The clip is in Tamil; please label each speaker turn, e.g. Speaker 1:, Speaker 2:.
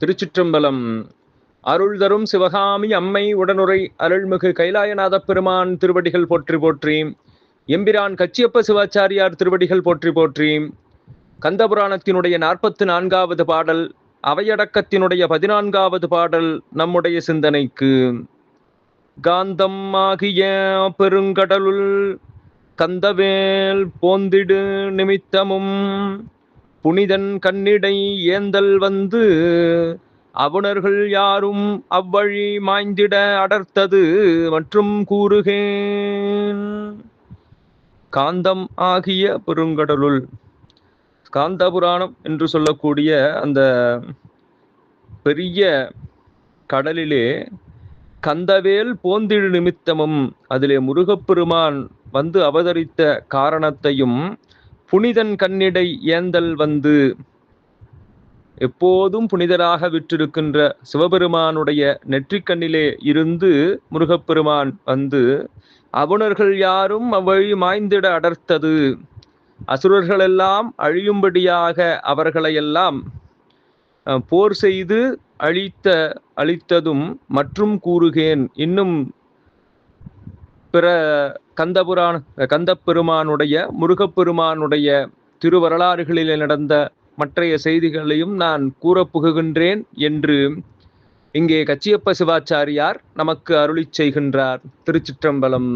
Speaker 1: திருச்சிற்றம்பலம். அருள் தரும் சிவகாமி அம்மை உடனுரை அருள்மிகு கைலாயநாதப் பெருமான் திருவடிகள் போற்றி போற்றி. எம்பிரான் கச்சியப்ப சிவாச்சாரியார் திருவடிகள் போற்றி போற்றி. கந்தபுராணத்தினுடைய 44வது பாடல், அவையடக்கத்தினுடைய 14வது பாடல் நம்முடைய சிந்தனைக்கு. காந்தம் ஆகிய பெருங்கடலுள் கந்தவேல் போந்திடு நிமித்தமும் புனிதன் கண்ணிடை ஏந்தல் வந்து அவுணர்கள் யாரும் அவ்வழி மாய்ந்திட அடர்த்தது மற்றும் கூறுகேன். காந்தம் ஆகிய பெருங்கடலுள், காந்தபுராணம் என்று சொல்லக்கூடிய அந்த பெரிய கடலிலே கந்தவேல் போந்திடு நிமித்தமும், அதிலே முருகப்பெருமான் வந்து அவதரித்த காரணத்தையும், புனிதன் கண்ணிடை ஏந்தல் வந்து, எப்போதும் புனிதராக விற்றிருக்கின்ற சிவபெருமானுடைய நெற்றிக்கண்ணிலே இருந்து முருகப்பெருமான் வந்து அவுணர்கள் யாரும் அவ்வழி மாய்ந்திட அடர்த்தது, அசுரர்களெல்லாம் அழியும்படியாக அவர்களையெல்லாம் போர் செய்து அழித்ததும் மற்றும் கூறுகேன். இன்னும் பிற கந்தப்பெருமானுடைய முருகப்பெருமானுடைய திருவரலாறுகளில் நடந்த மற்றைய செய்திகளையும் நான் கூறப்புகுகின்றேன் என்று இங்கே கச்சியப்ப சிவாச்சாரியார் நமக்கு அருளிச் செய்கின்றார். திருச்சிற்றம்பலம்.